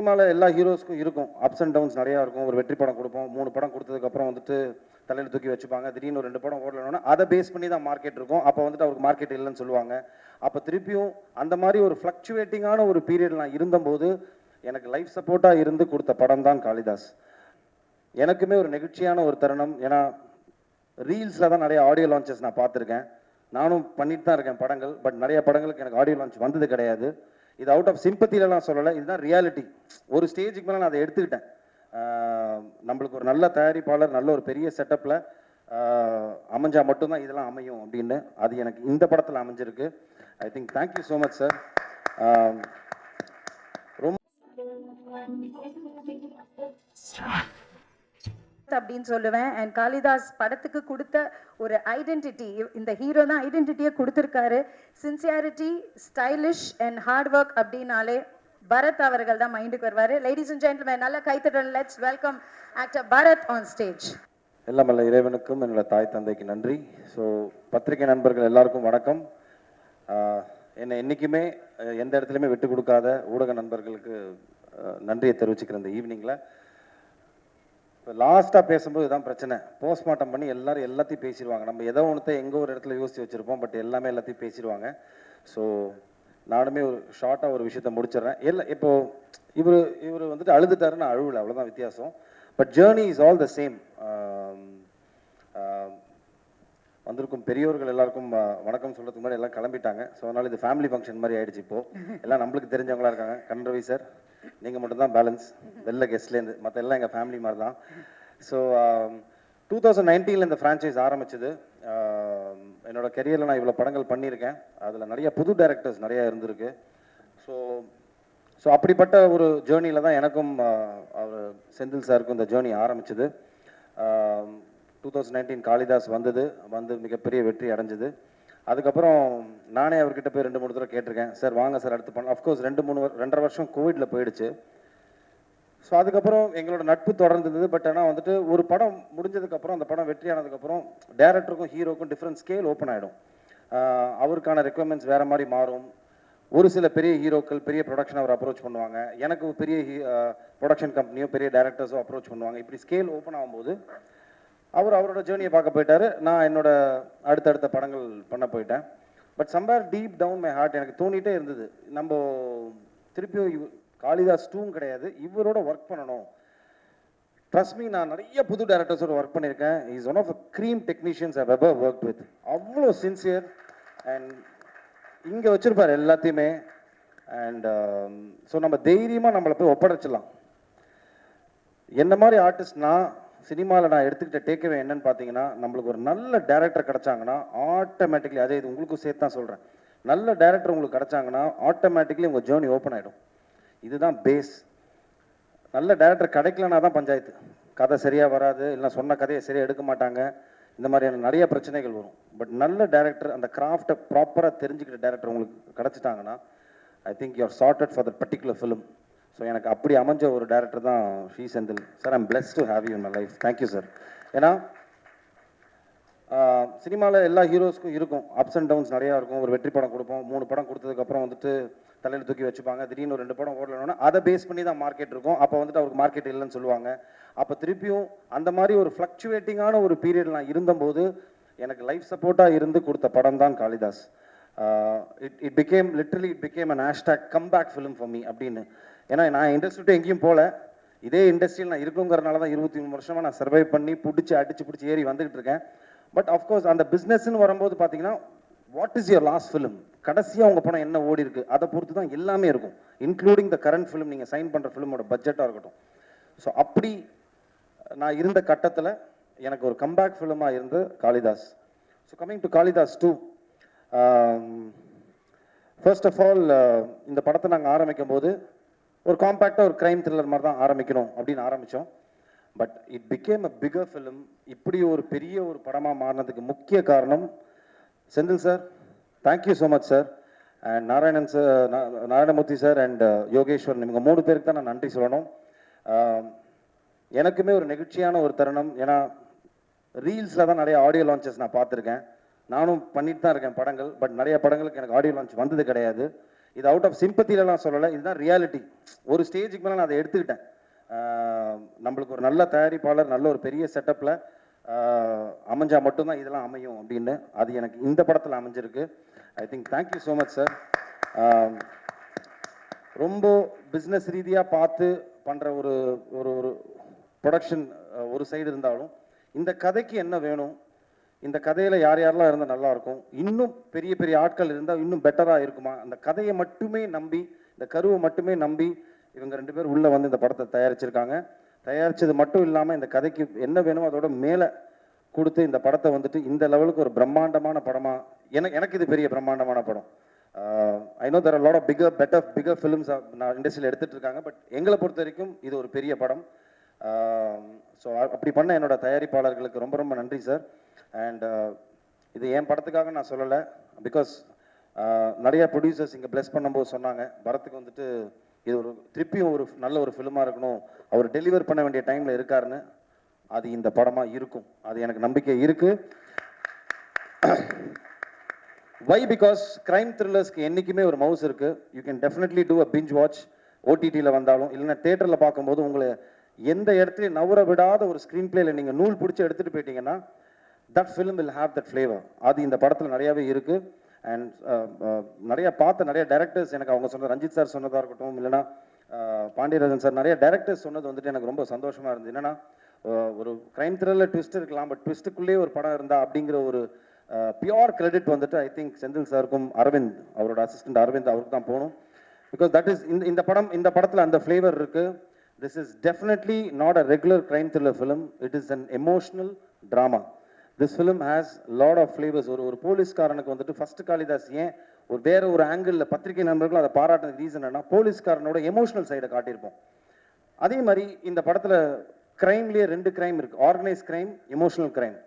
சினிமாவில் எல்லா ஹீரோஸ்க்கும் இருக்கும், அப்ஸ் அண்ட் டவுன்ஸ் நிறையா இருக்கும். ஒரு வெற்றி படம் கொடுப்போம், 3 படம் கொடுத்ததுக்கப்புறம் வந்துட்டு தலையில் தூக்கி வச்சுப்பாங்க. திடீர்னு ஒரு 2 படம் ஓடலன்னா அதை பேஸ் பண்ணி தான் மார்க்கெட் இருக்கும். அப்போ வந்துட்டு அவருக்கு மார்க்கெட் இல்லைன்னு சொல்லுவாங்க. அப்போ திருப்பியும் அந்த மாதிரி ஒரு ஃப்ளக்சுவேட்டிங்கான ஒரு பீரியட் நான் இருந்தபோது எனக்கு லைஃப் சப்போர்ட்டாக இருந்து கொடுத்த படம் தான் காளிதாஸ். எனக்குமே ஒரு நெகிழ்ச்சியான ஒரு தருணம். ஏன்னா ரீல்ஸில் தான் நிறைய ஆடியோ லான்ச்சஸ் நான் பார்த்துருக்கேன். நானும் பண்ணிட்டு தான் இருக்கேன் படங்கள். பட் நிறைய படங்களுக்கு எனக்கு ஆடியோ லான்ச் வந்தது கிடையாது. இது அவுட் ஆஃப் சிம்பத்திலலாம் சொல்லலை, இதுதான் ரியாலிட்டி. ஒரு ஸ்டேஜுக்கு மேலே நான் அதை எடுத்துக்கிட்டேன். நம்மளுக்கு ஒரு நல்ல தயாரிப்பாளர், நல்ல ஒரு பெரிய செட்டப்பில் அமைஞ்சா மட்டும்தான் இதெல்லாம் அமையும் அப்படின்னு. அது எனக்கு இந்த படத்தில் அமைஞ்சிருக்கு. I think thank you so much sir. ரொம்ப அப்படின்னு சொல்லுவேன். அண்ட் காளிதாஸ் படத்துக்கு கொடுத்த ஒரு ஐடென்டிட்டி, இந்த ஹீரோ தான் ஐடென்டிட்டியை கொடுத்துருக்காரு. Sincerity, stylish and hard work அப்படின்னாலே பரத் அவர்கள் தான் மைண்டுக்கு வருவார். லேடிஸ் அண்ட் ஜென்டில்மேன், நல்ல கைத்தட்டல். Let's welcome actor Bharath on stage. எல்லாம் அல்ல இறைவனுக்கும் என்னோட தாய் தந்தைக்கு நன்றி. ஸோ பத்திரிகை நண்பர்கள் எல்லாருக்கும் வணக்கம். என்னை என்றைக்குமே எந்த இடத்துலையுமே விட்டு கொடுக்காத ஊடக நண்பர்களுக்கு நன்றியை தெரிவிச்சுக்கிறேன் இந்த ஈவினிங்கில். இப்போ லாஸ்ட்டாக பேசும்போது இதுதான் பிரச்சனை. போஸ்ட்மார்ட்டம் பண்ணி எல்லாரும் எல்லாத்தையும் பேசிடுவாங்க. நம்ம ஏதோ ஒன்றத்தை எங்கோ ஒரு இடத்துல யோசித்து வச்சுருப்போம், பட் எல்லாமே எல்லாத்தையும் பேசிடுவாங்க. ஸோ நானுமே ஒரு ஷார்ட்டாக ஒரு விஷயத்தை முடிச்சிடுறேன். இப்போது இவர் வந்துட்டு அழுதுட்டாருன்னு நான் அழுவலை, அவ்வளோதான் வித்தியாசம். But journey is all the same. வந்திருக்கும் பெரியோர்கள் எல்லாருக்கும் வணக்கம் சொல்கிறதுக்கு முன்னாடி எல்லாம் கிளம்பிட்டாங்க. ஸோ அதனால் இது ஃபேமிலி ஃபங்க்ஷன் மாதிரி ஆகிடுச்சு. இப்போது எல்லாம் நம்மளுக்கு தெரிஞ்சவங்களாக இருக்காங்க. கண்ரவி சார், நீங்கள் மட்டும்தான் பேலன்ஸ் வெளில கெஸ்ட்லேருந்து, மற்ற எல்லாம் எங்கள் ஃபேமிலி மாதிரி தான். ஸோ 2019 இந்த ஃப்ரான்ச்சைஸ் ஆரம்பிச்சது. என்னோட கெரியரில் நான் இவ்வளோ படங்கள் பண்ணியிருக்கேன். அதில் நிறைய புது டைரக்டர்ஸ் நிறையா இருந்திருக்கு. ஸோ அப்படிப்பட்ட ஒரு ஜேர்னியில் தான் எனக்கும் அவர் செந்தில் சாருக்கும் இந்த ஜேர்னி ஆரம்பிச்சது. 2019 காளிதாஸ் வந்து மிகப்பெரிய வெற்றி அடைஞ்சது. அதுக்கப்புறம் நானே அவர்கிட்ட போய் 2-3 தடவை கேட்டிருக்கேன், சார் வாங்க சார் அடுத்து பண்ணலாம். அஃப்கோர்ஸ் 2-2.5 வருஷம் கோவிடில் போயிடுச்சு. ஸோ அதுக்கப்புறம் எங்களோட நட்பு தொடர்ந்துருந்தது. பட் ஆனால் வந்துட்டு ஒரு படம் முடிஞ்சதுக்கப்புறம், அந்த படம் வெற்றி ஆனதுக்கப்புறம் டேரக்டருக்கும் ஹீரோக்கும் டிஃப்ரெண்ட் ஸ்கேல் ஓப்பன் ஆகிடும். அவருக்கான ரெக்குவயர்மெண்ட்ஸ் வேறு மாதிரி மாறும். ஒரு சில பெரிய ஹீரோக்கள் பெரிய ப்ரொடக்ஷன் அவர் அப்ரோச் பண்ணுவாங்க, எனக்கு பெரிய ப்ரொடக்ஷன் கம்பெனியோ பெரிய டேரக்டர்ஸோ அப்ரோச் பண்ணுவாங்க. இப்படி ஸ்கேல் ஓப்பன் ஆகும்போது அவரோட ஜேர்னியை பார்க்க போயிட்டாரு, நான் என்னோட அடுத்தடுத்த படங்கள் பண்ண போயிட்டேன். But somewhere deep down my heart எனக்கு தோணிகிட்டே இருந்தது, நம்ம திருப்பியும் காளிதாஸ் 2 கிடையாது, இவரோட ஒர்க் பண்ணணும். ட்ரஸ்ட் மீ, நான் நிறைய புது டேரக்டர்ஸோட ஒர்க் பண்ணியிருக்கேன். Is one of a cream technicians I ever work with. அவ்வளோ சின்சியர் அண்ட் இங்கே வச்சுருப்பார் எல்லாத்தையுமே. அண்ட் ஸோ நம்ம தைரியமாக நம்மளை போய் ஒப்படைச்சிடலாம். என்ன மாதிரி ஆர்டிஸ்ட்னா சினிமாவில் நான் எடுத்துக்கிட்ட டேக்அவே என்னன்னு பார்த்தீங்கன்னா, நம்மளுக்கு ஒரு நல்ல டேரக்டர் கிடச்சாங்கன்னா ஆட்டோமேட்டிக்லி, அதே இது உங்களுக்கும் சேர்த்து தான் சொல்கிறேன், நல்ல டேரக்டர் உங்களுக்கு கிடச்சாங்கன்னா ஆட்டோமேட்டிக்லி உங்கள் ஜேர்னி ஓப்பன் ஆகிடும். இதுதான் பேஸ். நல்ல டேரக்டர் கிடைக்கலனா தான் பஞ்சாயத்து. கதை சரியாக வராது, இல்லை சொன்ன கதையை சரியாக எடுக்க மாட்டாங்க, இந்த மாதிரியான நிறைய பிரச்சனைகள் வரும். பட் நல்ல டேரக்டர், அந்த கிராஃப்டை ப்ராப்பராக தெரிஞ்சுக்கிட்ட டேரக்டர் உங்களுக்கு கிடச்சிட்டாங்கன்னா I think you are charted for that particular film. So எனக்கு அப்படி அமைஞ்ச ஒரு டேரக்டர் தான் Shri Senthil sir. I'm blessed to have you in my life. Thank you sir. ஏன்னா சினிமாவில் எல்லா ஹீரோஸ்க்கும் இருக்கும், அப்ஸ் அண்ட் டவுன்ஸ் நிறையா இருக்கும். ஒரு வெற்றி படம் கொடுப்போம், 3 படம் கொடுத்ததுக்கப்புறம் வந்துட்டு தலையில் தூக்கி வச்சுப்பாங்க. திடீர்னு ஒரு 2 படம் ஓடலன்னா அதை பேஸ் பண்ணி தான் மார்க்கெட் இருக்கும். அப்போ வந்துட்டு அவருக்கு மார்க்கெட் இல்லைன்னு சொல்லுவாங்க. அப்போ திருப்பியும் அந்த மாதிரி ஒரு ஃப்ளக்சுவேட்டிங்கான ஒரு பீரியட் நான் இருந்தபோது எனக்கு லைஃப் சப்போர்ட்டாக இருந்து கொடுத்த படம் தான் Kalidas. It became an hashtag comeback film for me அப்படின்னு. ஏன்னா நான் இண்டஸ்ட்ரி எங்கேயும் போகல, இதே இண்டஸ்ட்ரியில் நான் இருக்குங்கிறனால தான் 23 வருஷமாக நான் சர்வை பண்ணி அடிச்சு ஏறி வந்துகிட்டு இருக்கேன். பட் அஃப்கோர்ஸ் அந்த பிஸ்னஸ்ன்னு வரும்போது பார்த்தீங்கன்னா, what is your last film, கடைசியாக உங்கள் படம் என்ன ஓடி இருக்கு, அதை பொறுத்து தான் எல்லாமே இருக்கும். இன்க்ளூடிங் த கரண்ட் ஃபிலிம், நீங்கள் சைன் பண்ணுற ஃபிலிமோட பட்ஜெட்டாக இருக்கட்டும். ஸோ அப்படி நான் இருந்த கட்டத்தில் எனக்கு ஒரு கம்பேக் ஃபிலிமாக இருந்து Kaalidas. So coming to Kaalidas 2, first of all இந்த படத்தை நாங்கள் ஆரம்பிக்கும் போது ஒரு காம்பேக்டாக ஒரு க்ரைம் த்ரில்லர் மாதிரி தான் ஆரம்பிக்கணும் அப்படின்னு ஆரம்பித்தோம். But it became a bigger film. இப்படி ஒரு பெரிய ஒரு படமாக மாறினதுக்கு முக்கிய காரணம் Senthil sir. Thank you so much sir. And Narayanan sir, Narayanamurthy sir and Yogeswaran, இவங்க 3 பேருக்கு தான் நான் நன்றி சொல்லணும். எனக்குமே ஒரு நெகிழ்ச்சியான ஒரு தருணம். ஏன்னா ரீல்ஸில் தான் நிறைய ஆடியோ லான்ச்சஸ் நான் பார்த்துருக்கேன். நானும் பண்ணிட்டு தான் இருக்கேன் படங்கள். பட் நிறைய படங்களுக்கு எனக்கு ஆடியோ லான்ச் வந்தது கிடையாது. இது அவுட் ஆஃப் சிம்பத்திலலாம் சொல்லலை, இதுதான் ரியாலிட்டி. ஒரு ஸ்டேஜுக்கு மேலே நான் அதை எடுத்துக்கிட்டேன். நம்மளுக்கு ஒரு நல்ல தயாரிப்பாளர், நல்ல ஒரு பெரிய செட்டப்பில் அமைஞ்சால் மட்டும்தான் இதெல்லாம் அமையும் அப்படின்னு. அது எனக்கு இந்த படத்தில் அமைஞ்சிருக்கு. I think thank you so much sir. ரொம்ப பிஸ்னஸ் ரீதியாக பார்த்து பண்ணுற ஒரு ஒரு ஒரு ப்ரொடக்ஷன் ஒரு சைடு இருந்தாலும், இந்த கதைக்கு என்ன வேணும், இந்த கதையில் யார் யாரெல்லாம் இருந்தால் நல்லாயிருக்கும், இன்னும் பெரிய பெரிய ஆட்கள் இருந்தால் இன்னும் பெட்டராக இருக்குமா, அந்த கதையை மட்டுமே நம்பி, இந்த கருவை மட்டுமே நம்பி இவங்க 2 பேர் உள்ளே வந்து இந்த படத்தை தயாரிச்சிருக்காங்க. தயாரித்தது மட்டும் இல்லாமல் இந்த கதைக்கு என்ன வேணுமோ அதோட மேலே கொடுத்து இந்த படத்தை வந்துட்டு இந்த லெவலுக்கு ஒரு பிரம்மாண்டமான படமாக, எனக்கு இது பெரிய பிரம்மாண்டமான படம். I know there are lot of bigger films நான் இண்டஸ்ட்ரியில் எடுத்துகிட்டு இருக்காங்க. பட் எங்களை பொறுத்த வரைக்கும் இது ஒரு பெரிய படம். ஸோ அப்படி பண்ண என்னோட தயாரிப்பாளர்களுக்கு ரொம்ப ரொம்ப நன்றி சார். அண்ட் இது என் படத்துக்காக நான் சொல்லலை, பிகாஸ் நிறைய ப்ரொடியூசர்ஸ் இங்கே ப்ளஸ் பண்ணும்போது சொன்னாங்க, பரத்துக்கு வந்துட்டு இது ஒரு திருப்பியும் ஒரு நல்ல ஒரு ஃபிலிமாக இருக்கணும், அவர் டெலிவர் பண்ண வேண்டிய டைமில் இருக்காருன்னு. அது இந்த படமாக இருக்கும், அது எனக்கு நம்பிக்கை இருக்குது. வை பிகாஸ் கிரைம் த்ரில்லர்ஸ்க்கு என்றைக்குமே ஒரு மவுஸ் இருக்குது. You can definitely do a binge watch. ஓடிடியில் வந்தாலும் இல்லைன்னா தேட்டரில் பார்க்கும்போது உங்களை எந்த இடத்துலையும் நவர விடாத ஒரு ஸ்க்ரீன் பிளேயில் நீங்கள் நூல் பிடிச்சி எடுத்துகிட்டு போயிட்டீங்கன்னா that film will have that flavour. அது இந்த படத்தில் நிறையாவே இருக்குது. அண்ட் நிறைய நிறைய டைரக்டர்ஸ் எனக்கு அவங்க சொன்ன ரஞ்சித் சார் சொன்னதாக இருக்கட்டும், இல்லைனா பாண்டியராஜன் சார், நிறைய டைரக்டர்ஸ் சொன்னது வந்துட்டு எனக்கு ரொம்ப சந்தோஷமாக இருந்தது. என்னென்னா ஒரு கிரைம் த்ரில்லர் ட்விஸ்ட் இருக்கலாம், பட் ட்விஸ்ட்டுக்குள்ளேயே ஒரு படம் இருந்தால் அப்படிங்கிற ஒரு பியோர் கிரெடிட் வந்துட்டு ஐ திங்க் செந்தில் சாருக்கும் அரவிந்த், அவரோட அசிஸ்டன்ட் அரவிந்த், அவருக்கு தான் போகணும். பிகாஸ் தட் இஸ் இந்த படத்தில் அந்த ஃப்ளேவர் இருக்குது. This is definitely not a regular crime thriller film, it is an emotional drama. This film has lot of flavours. ஒரு போலீஸ்காரனுக்கு வந்துட்டு ஃபர்ஸ்ட் காளிதாஸ் ஏன் வேற ஒரு ஆங்கிளில் பத்திரிகை நண்பர்களும் அதை பாராட்டுறதுக்கு ரீசன் என்ன, போலீஸ்காரனோட எமோஷனல் சைடை காட்டியிருப்போம். அதே மாதிரி இந்த படத்தில் கிரைம்லேயே 2 கிரைம் இருக்குது, organise crime, emotional crime.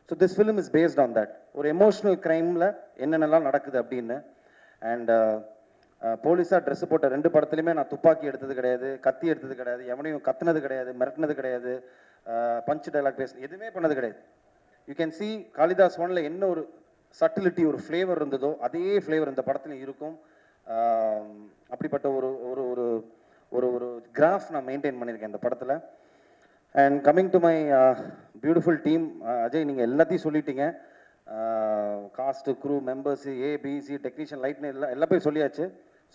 So this film is based on that. ஒரு எமோஷனல் கிரைமில் என்னென்னலாம் நடக்குது அப்படின்னு. அண்ட் போலீஸாக ட்ரெஸ் போட்ட 2 படத்துலையுமே நான் துப்பாக்கி எடுத்தது கிடையாது, கத்தி எடுத்தது கிடையாது, எவனையும் கத்துனது கிடையாது, மிரட்டினது கிடையாது, பஞ்ச் டைலாக் பேச எதுவுமே பண்ணது கிடையாது. யூ கேன் சி காளிதாஸ் 1ல் என்ன ஒரு சட்டிலிட்டி, ஒரு ஃப்ளேவர் இருந்ததோ அதே ஃப்ளேவர் இந்த படத்துலையும் இருக்கும். அப்படிப்பட்ட ஒரு ஒரு ஒரு ஒரு ஒரு கிராஃப் நான் மெயின்டைன் பண்ணியிருக்கேன் இந்த படத்தில். And coming to my beautiful team, Ajay நீங்கள் எல்லாத்தையும் சொல்லிட்டீங்க. Cast, crew, members, ABC, technician, லைட்னு எல்லாம் போய் சொல்லியாச்சு.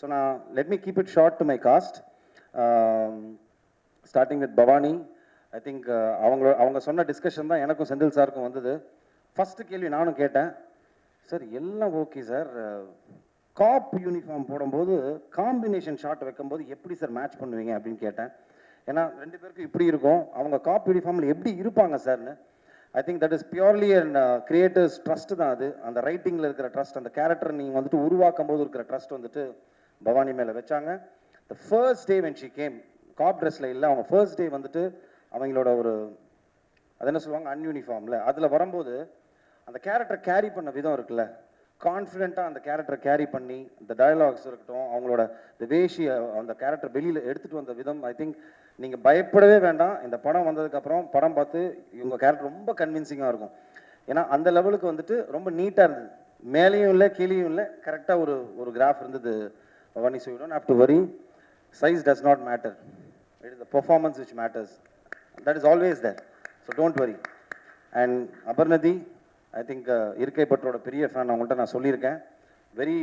ஸோ நான் let me keep it short to my cast. Starting with Bhavani. I think அவங்க சொன்ன டிஸ்கஷன் தான் எனக்கும் செந்தில் சாருக்கும் வந்தது. ஃபஸ்ட்டு கேள்வி நானும் கேட்டேன், சார் எல்லாம் ஓகே சார், காப் யூனிஃபார்ம் போடும்போது காம்பினேஷன் ஷாட் வைக்கும்போது எப்படி சார் மேட்ச் பண்ணுவீங்க அப்படின்னு கேட்டேன். ஏன்னா 2 பேருக்கும் இப்படி இருக்கும், அவங்க காப் யூனிஃபார்மில் எப்படி இருப்பாங்க சார்னு. I think that is purely and creators trust தான் அது. அந்த ரைட்டிங்கில் இருக்கிற ட்ரஸ்ட், அந்த கேரக்டர் நீங்கள் வந்துட்டு உருவாக்கும் போது இருக்கிற ட்ரஸ்ட் வந்துட்டு பவானி மேலே வச்சாங்க. The first day when she came, cop ட்ரெஸ்ஸில் இல்லை, அவங்க ஃபர்ஸ்ட் டே வந்துட்டு அவங்களோட ஒரு அது என்ன சொல்லுவாங்க அன்யூனிஃபார்மில் அதில் வரும்போது அந்த கேரக்டர் கேரி பண்ண விதம் இருக்குல்ல, கான்ஃபிடென்ட்டாக அந்த கேரக்டரை கேரி பண்ணி, இந்த டயலாக்ஸ் இருக்கட்டும், அவங்களோட இந்த வேஷி அந்த கேரக்டர் வெளியில் எடுத்துகிட்டு வந்த விதம், ஐ திங்க் நீங்கள் பயப்படவே வேண்டாம். இந்த படம் வந்ததுக்கப்புறம் படம் பார்த்து இவங்க கேரக்டர் ரொம்ப கன்வின்சிங்காக இருக்கும். ஏன்னா அந்த லெவலுக்கு வந்துட்டு ரொம்ப நீட்டாக இருந்தது, மேலேயும் இல்லை கீழேயும் இல்லை, கரெக்டாக ஒரு கிராஃப் இருந்தது Bhavani. So you don't have to worry, size does not matter, it is the performance which matters, that is always there. So don't worry. And Aparnathi, I think இருக்கை பற்றோட பெரிய ஃபேன், அவங்கள்ட்ட நான் சொல்லியிருக்கேன். வெரி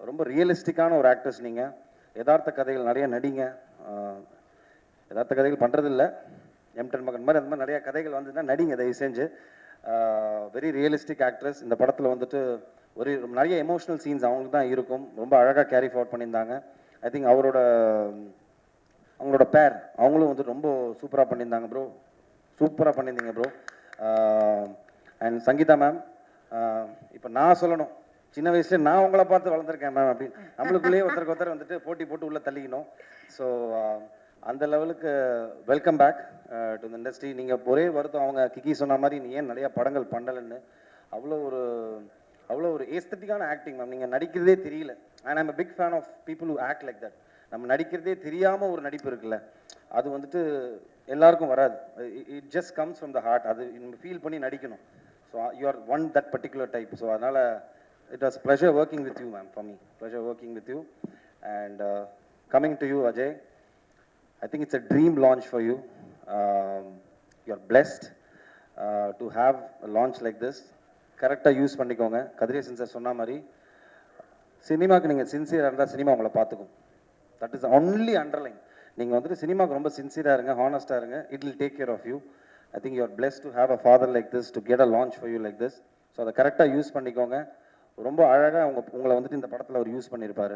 ரொம்ப ரியலிஸ்டிக்கான ஒரு ஆக்டர்ஸ் நீங்கள். யதார்த்த கதைகள் நிறைய நடிங்க. யதார்த்த கதைகள் பண்ணுறதில்ல, M10 மகன் மாதிரி அந்த மாதிரி நிறைய கதைகள் வந்துன்னா நடிங்க தயவு செஞ்சு. Very realistic actress. இந்த படத்தில் வந்துட்டு ஒரு நிறைய எமோஷ்னல் சீன்ஸ் அவங்களுக்கு தான் இருக்கும், ரொம்ப அழகாக கேரி ஃபார்வர்ட் பண்ணியிருந்தாங்க. ஐ திங்க் அவங்களோட பேர் அவங்களும் வந்து ரொம்ப சூப்பராக பண்ணியிருந்தாங்க ப்ரோ, சூப்பராக பண்ணியிருந்தீங்க ப்ரோ. அண்ட் சங்கீதா மேம், இப்போ நான் சொல்லணும், சின்ன வயசுல நான் உங்களை பார்த்து வளர்ந்துருக்கேன் மேம் அப்படின்னு நம்மளுக்குள்ளேயே ஒருத்தருக்கு வந்துட்டு போட்டி போட்டு உள்ளே தள்ளிக்கணும். ஸோ அந்த லெவலுக்கு welcome back to the industry. நீங்கள் ஒரே வருத்தம், அவங்க கிக்கி சொன்ன மாதிரி நீ ஏன் நிறையா படங்கள் பண்ணலைன்னு. அவ்வளோ ஒரு ஏஸ்தட்டிக்கான ஆக்டிங் மேம், நீங்கள் நடிக்கிறதே தெரியல. And I'm a big fan of people who act like that. நம்ம நடிக்கிறதே தெரியாமல் ஒரு நடிப்பு இருக்குல்ல, அது வந்துட்டு எல்லாருக்கும் வராது. It just comes from the heart. அது நம்ம ஃபீல் பண்ணி நடிக்கணும். So you are one that particular type. So அதனால் it was pleasure working with you ma'am, for me pleasure working with you. And coming to you, Ajay, I think it's a dream launch for you. You're blessed to have a launch like this. கரெக்டாக use பண்ணிக்கோங்க. Kathiresan sir சொன்ன மாதிரி சினிமாவுக்கு நீங்கள் சின்சியராக இருந்தால் cinema உங்களை பார்த்துக்கும். That is only underline. நீங்கள் வந்துட்டு சினிமாவுக்கு ரொம்ப சின்சியராக இருங்க, ஹானஸ்ட்டாக இருங்க. It will take care of you. I think you are blessed to have a father like this to get a launch for you like this. So அதை கரெக்டாக யூஸ் பண்ணிக்கோங்க. ரொம்ப அழகாக உங்களை வந்துட்டு இந்த படத்தில் அவர் யூஸ் பண்ணியிருப்பார்.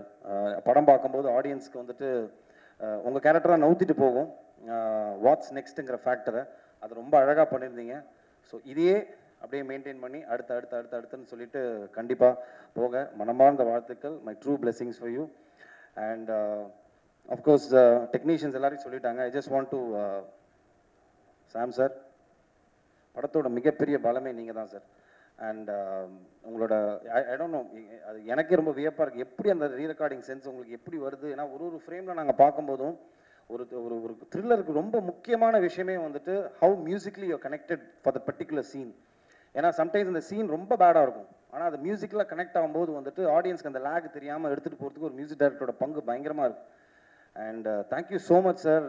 படம் பார்க்கும்போது ஆடியன்ஸ்க்கு வந்துட்டு உங்கள் கேரக்டராக நவுத்திட்டு போகும் வாட்ஸ் நெக்ஸ்ட்டுங்கிற ஃபேக்டரை. அது ரொம்ப அழகாக பண்ணியிருந்தீங்க. ஸோ இதையே அப்படியே மெயின்டைன் பண்ணி அடுத்துன்னு சொல்லிட்டு கண்டிப்பாக போக மனமார்ந்த வாழ்த்துக்கள். My true blessings for you. And of course technicians எல்லாரையும் சொல்லிட்டாங்க. I just want to Sam sir, படத்தோட மிகப்பெரிய பலமே நீங்கள் தான் சார். அண்ட் உங்களோட ஐ டோன்ட் நோ, அது எனக்கே ரொம்ப வியப்பாக இருக்குது எப்படி அந்த ரீரெக்கார்டிங் சென்ஸ் உங்களுக்கு எப்படி வருது. ஏன்னா ஒரு ஃப்ரேமில் நாங்கள் பார்க்கும்போதும் ஒரு ஒரு ஒரு த்ரில்லருக்கு ரொம்ப முக்கியமான விஷயமே வந்துட்டு how musically you connected for the particular scene. ஏன்னா சம்டைம்ஸ் இந்த சீன் ரொம்ப பேடாக இருக்கும், ஆனால் அது மியூசிக்கில் கனெக்ட் ஆகும்போது வந்துட்டு ஆடியன்ஸ்க்கு அந்த லேக் தெரியாமல் எடுத்துகிட்டு போகிறதுக்கு ஒரு மியூசிக் டைரக்டரோட பங்கு பயங்கரமாக இருக்குது. And thank you so much sir.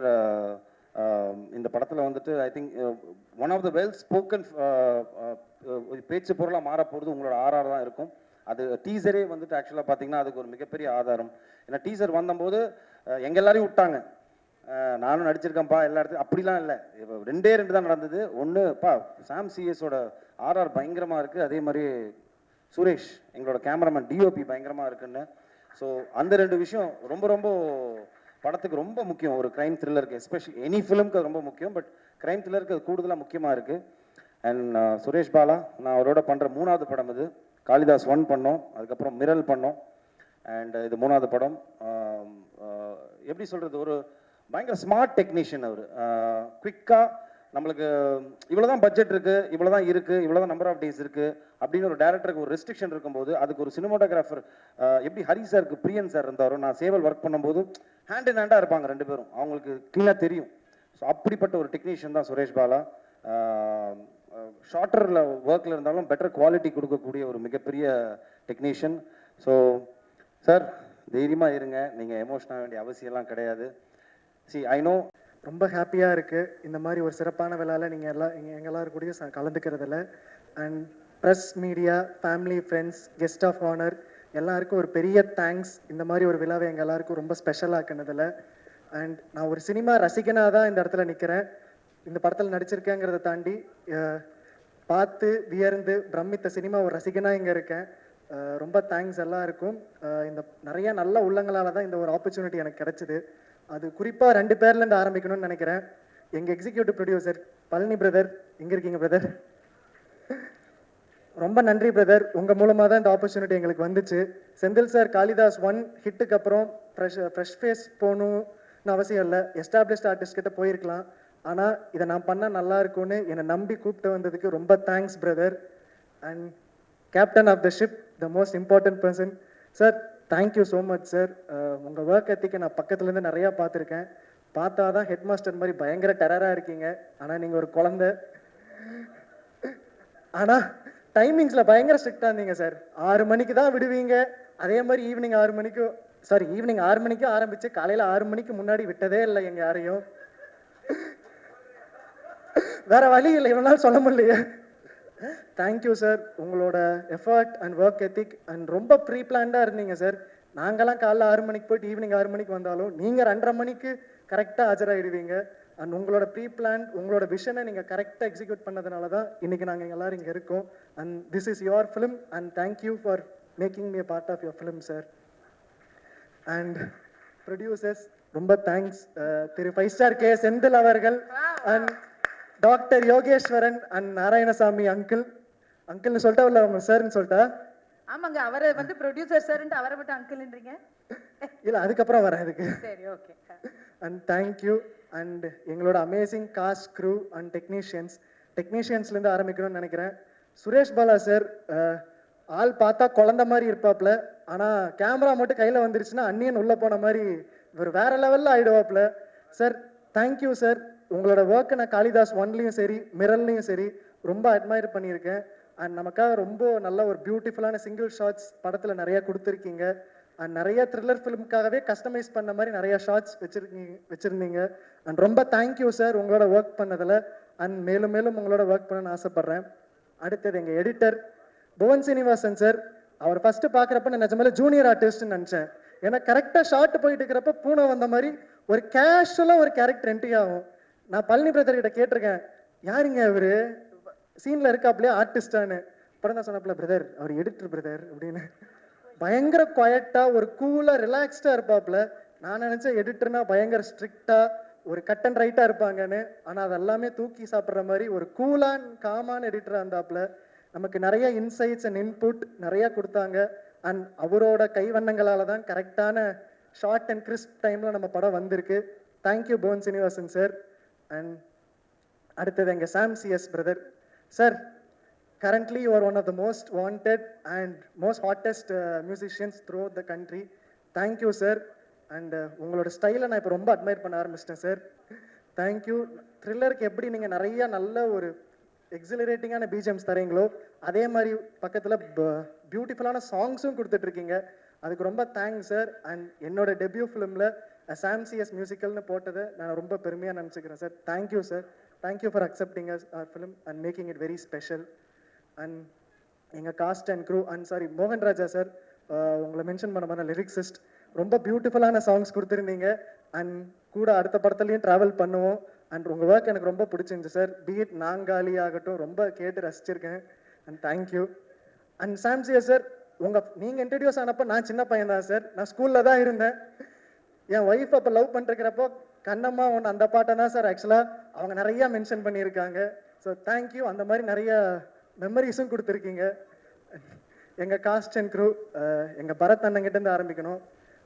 இந்த படத்தில் வந்துட்டு I think one of the well spoken பேச்சு பொருளாக மாறப்போகிறது உங்களோட ஆர்ஆர் தான் இருக்கும். அது டீசரே வந்துட்டு ஆக்சுவலாக பார்த்தீங்கன்னா அதுக்கு ஒரு மிகப்பெரிய ஆதாரம். ஏன்னா டீசர் வந்தபோது எங்கள் எல்லாரையும் விட்டாங்க. நானும் நடிச்சிருக்கேன்ப்பா எல்லா இடத்துலையும், அப்படிலாம் இல்லை. இப்போ ரெண்டே தான் நடந்தது. ஒன்றுப்பா சாம் சிஎஸோட ஆர்ஆர் பயங்கரமாக இருக்குது, அதே மாதிரி சுரேஷ் எங்களோட கேமராமேன் டிஓபி பயங்கரமாக இருக்குன்னு. ஸோ அந்த ரெண்டு விஷயம் ரொம்ப ரொம்ப படத்துக்கு ரொம்ப முக்கியம். ஒரு க்ரைம் த்ரில்லருக்கு, எஸ்பெஷலி எனி ஃபிலிம்க்கு அது ரொம்ப முக்கியம், பட் க்ரைம் த்ரில்லருக்கு அது கூடுதலாக முக்கியமாக இருக்குது. அண்ட் சுரேஷ் பாலா, நான் அவரோட பண்ணுற 3வது படம் இது. காளிதாஸ் 1 பண்ணோம், அதுக்கப்புறம் மிரல் பண்ணோம், அண்ட் இது 3வது படம். எப்படி சொல்கிறது, ஒரு பயங்கர ஸ்மார்ட் டெக்னீஷியன் அவர். குவிக்காக நம்மளுக்கு இவ்வளோ தான் பட்ஜெட் இருக்குது, இவ்வளோ தான் இருக்குது, இவ்வளோ தான் நம்பர் ஆஃப் டேஸ் இருக்குது அப்படின்னு ஒரு டேரக்டருக்கு ஒரு ரெஸ்ட்ரிக்ஷன் இருக்கும்போது அதுக்கு ஒரு சினிமாட்டோகிராஃபர் எப்படி ஹரி சாருக்கு பிரியன் சார் இருந்தாரோ, நான் சேவல் ஒர்க் பண்ணும்போது ஹேண்ட் இன் ஹேண்டாக இருப்பாங்க ரெண்டு பேரும், அவங்களுக்கு க்ளீனாக தெரியும். ஸோ அப்படிப்பட்ட ஒரு டெக்னீஷியன் தான் சுரேஷ் பாலா. ஷார்ட்டரில் ஒர்க்கில் இருந்தாலும் பெட்டர் குவாலிட்டி கொடுக்கக்கூடிய ஒரு மிகப்பெரிய டெக்னீஷியன். ஸோ சார் தைரியமாக இருங்க, நீங்கள் எமோஷனாக வேண்டிய அவசியம்லாம் கிடையாது. C I know. ரொம்ப ஹாப்பியாக இருக்குது இந்த மாதிரி ஒரு சிறப்பான விழாவில் நீங்கள் எங்கள் எல்லாரும் கூடயும் கலந்துக்கிறதுல. And press, media, family, friends, guest of honour எல்லாருக்கும் ஒரு பெரிய தேங்க்ஸ். இந்த மாதிரி ஒரு விழாவை எங்கள் எல்லாருக்கும் ரொம்ப ஸ்பெஷலாக்குனதில். அண்ட் நான் ஒரு சினிமா ரசிகனாக தான் இந்த இடத்துல நிற்கிறேன். இந்த படத்தில் நடிச்சிருக்கேங்கிறத தாண்டி பார்த்து வியர்ந்து பிரமித்த சினிமா ஒரு ரசிகனாக இங்கே இருக்கேன். ரொம்ப தேங்க்ஸ் எல்லாருக்கும். இந்த நிறைய நல்ல உள்ளங்களால் தான் இந்த ஒரு ஆப்பர்ச்சுனிட்டி எனக்கு கிடச்சிது. அது குறிப்பாக 2 பேர்லேருந்து ஆரம்பிக்கணும்னு நினைக்கிறேன். எங்கள் எக்ஸிக்யூட்டிவ் ப்ரொடியூசர் பழனி பிரதர், எங்கே இருக்கீங்க பிரதர்? ரொம்ப நன்றி பிரதர், உங்கள் மூலமாக தான் இந்த ஆப்பர்ச்சுனிட்டி எங்களுக்கு வந்துச்சு. செந்தில் சார் காளிதாஸ் 1 ஹிட்டுக்கு அப்புறம் ஃப்ரெஷ் ஃபேஸ் போகணும்னு அவசியம் இல்லை, எஸ்டாப்ளிஷ்ட் ஆர்டிஸ்ட் கிட்ட போயிருக்கலாம். ஆனால் இதை நான் பண்ணால் நல்லா இருக்கும்னு என்னை நம்பி கூப்பிட்டு வந்ததுக்கு ரொம்ப thanks brother. And captain of the ship, the most important person sir, thank you so much sir. உங்கள் ஒர்க் எத்திக்கை நான் பக்கத்துலேருந்து நிறையா பார்த்துருக்கேன். பார்த்தா தான் ஹெட் மாஸ்டர் மாதிரி பயங்கர டெரராக இருக்கீங்க, ஆனால் நீங்கள் ஒரு குழந்தை. ஆனால் டைமிங்ஸில் பயங்கர ஸ்ட்ரிக்டாக இருந்தீங்க சார். 6 மணிக்கு தான் விடுவீங்க, அதே மாதிரி ஈவினிங் 6 மணிக்கு ஆரம்பித்து காலையில் 6 மணிக்கு முன்னாடி விட்டதே இல்லை எங்கள் யாரையும். வேற வழி இல்லை, இவ்வளோ நாள் சொல்ல முடியலையே. Thank you sir. உங்களோட effort and work ethic and ரொம்ப ப்ரீ பிளான்டாக இருந்தீங்க சார். நாங்களாம் காலைல 6 மணிக்கு போயிட்டு ஈவினிங் 6 மணிக்கு வந்தாலும் நீங்கள் 2:30 மணிக்கு கரெக்டாக ஆஜராகிடுவீங்க. அண்ட் உங்களோட ப்ரீ பிளான், உங்களோட விஷனை நீங்கள் கரெக்டாக எக்ஸிக்யூட் பண்ணதுனால தான் இன்றைக்கி நாங்கள் எல்லோரும் இங்கே இருக்கோம். And this is your film and thank you for making me part of your film sir. And producers ரொம்ப thanks. Thiru 5 star K Senthil அவர்கள் and doctor Yogeswaran and Narayanasamy அங்கிள்னு சொல்லிட்டா இல்லை அவங்க சார்ன்னு சொல்லிட்டா? ஆமாங்க, அவரை வந்து ப்ரொடியூசர் சார்ன்ட்டு அவரை மட்டும் அங்கிள்ன்றீங்க. இல்லை, அதுக்கப்புறம் வரேன் அதுக்கு. சரி, ஓகே. And thank you. அண்ட் எங்களோட அமேசிங் காஸ்ட், க்ரூ அண்ட் டெக்னீஷியன்ஸ்லேருந்து ஆரம்பிக்கணும்னு நினைக்கிறேன். சுரேஷ் பாலா சார் ஆள் பார்த்தா குழந்த மாதிரி இருப்பாப்புல, ஆனால் கேமரா மட்டும் கையில் வந்துருச்சுன்னா அன்னியன் உள்ளே போன மாதிரி இவர் வேற லெவலில் ஆகிடுவாப்புல. Sir thank you sir. உங்களோட ஒர்க்கை நான் காளிதாஸ் 1லையும் சரி மிரல்லையும் சரி ரொம்ப அட்மையர் பண்ணியிருக்கேன். அண்ட் நமக்காக ரொம்ப நல்ல ஒரு பியூட்டிஃபுல்லான சிங்கிள் ஷாட்ஸ் படத்தில் நிறையா கொடுத்துருக்கீங்க. அண்ட் நிறைய த்ரில்லர் ஃபிலிமுக்காகவே கஸ்டமைஸ் பண்ண மாதிரி நிறைய ஷார்ட்ஸ் வச்சுருந்தீங்க அண்ட் ரொம்ப தேங்க்யூ சார் உங்களோட ஒர்க் பண்ணதில் அண்ட் மேலும் மேலும் உங்களோட ஒர்க் பண்ணணும்னு ஆசைப்பட்றேன். அடுத்தது எங்கள் எடிட்டர் புவன் சீனிவாசன் சார். அவர் ஃபஸ்ட்டு பார்க்குறப்ப நான் நிஜமாலே ஜூனியர் ஆர்டிஸ்ட்னு நினச்சேன். ஏன்னா கரெக்டாக ஷார்ட் போயிட்டு இருக்கிறப்ப பூனை வந்த மாதிரி ஒரு கேஷுவலாக ஒரு கேரக்டர் என்ட்ரி ஆகும். நான் பழனி பிரதர் கிட்ட கேட்டிருக்கேன், யாருங்க அவர் சீனில் இருக்காப்லையே ஆர்டிஸ்டான்னு. அப்புறம் தான் சொன்னப்பல, பிரதர் அவர் எடிட்டர் பிரதர் அப்படின்னு. பயங்கர குவாய்ட்டாக ஒரு கூலாக ரிலாக்ஸ்டாக இருப்பாப்புல. நான் நினச்சேன் எடிட்டர்னா பயங்கர ஸ்ட்ரிக்டாக ஒரு கட் அண்ட் ரைட்டாக இருப்பாங்கன்னு. ஆனால் அதெல்லாமே தூக்கி சாப்பிட்ற மாதிரி ஒரு கூலான் காமான எடிட்டராக இருந்தாப்புல. நமக்கு நிறைய இன்சைட்ஸ் அண்ட் இன்புட் நிறையா கொடுத்தாங்க. அண்ட் அவரோட கைவண்ணங்களால் தான் கரெக்டான ஷார்ட் அண்ட் கிறிஸ்ப் டைமில் நம்ம படம் வந்திருக்கு. Thank you Bhuvan Srinivasan sir. And அடுத்தது எங்கள் Sam CS brother sir. currently you are one of the most wanted and most hottest musicians throughout the country. Thank you sir. And உங்களோட ஸ்டைலை நான் இப்போ ரொம்ப அட்மையர் பண்ண ஆரம்பிச்சிட்டேன் சார். தேங்க்யூ. த்ரில்லருக்கு எப்படி நீங்கள் நிறைய நல்ல ஒரு எக்ஸிலரேட்டிங்கான பிஜிஎம்ஸ் தரீங்களோ அதே மாதிரி பக்கத்தில் பியூட்டிஃபுல்லான சாங்ஸும் கொடுத்துட்ருக்கீங்க. அதுக்கு ரொம்ப தேங்க்ஸ் சார். அண்ட் என்னோட டெபியூ ஃபிலிமில் சாம் சிஎஸ் மியூசிக்கல்னு போட்டதை நான் ரொம்ப பெருமையாக நினச்சிக்கிறேன் sir. Thank you sir. Thank you for accepting us our film and making it very special. And எங்கள் cast and crew and sorry மோகன் ராஜா சார், உங்களை மென்ஷன் பண்ண மாதிரி லிரிக்ஸிஸ்ட். ரொம்ப பியூட்டிஃபுல்லான சாங்ஸ் கொடுத்துருந்தீங்க. அண்ட் கூட அடுத்த படத்துலையும் ட்ராவல் பண்ணுவோம். அண்ட் உங்கள் ஒர்க் எனக்கு ரொம்ப பிடிச்சிருந்துச்சு சார். பீட் நாங்காலி ஆகட்டும் ரொம்ப கேட்டு ரசிச்சிருக்கேன். And thank you. அண்ட் சாம்சியா சார், நீங்கள் இன்ட்ரடியூஸ் ஆனப்போ நான் சின்ன பையன் தான் சார். நான் ஸ்கூலில் தான் இருந்தேன். என் ஒய்ஃப் அப்போ லவ் பண்ணிருக்கிறப்போ கண்ணம்மா ஒன்று அந்த பாட்டை தான் சார் ஆக்சுவலாக அவங்க நிறையா மென்ஷன் பண்ணியிருக்காங்க. So thank you. அந்த மாதிரி நிறைய மெமரிஸும் கொடுத்துருக்கீங்க. எங்கள் காஸ்ட் அண்ட் க்ரூ எங்கள் பரத் அண்ணங்கிட்டேருந்து ஆரம்பிக்கணும்.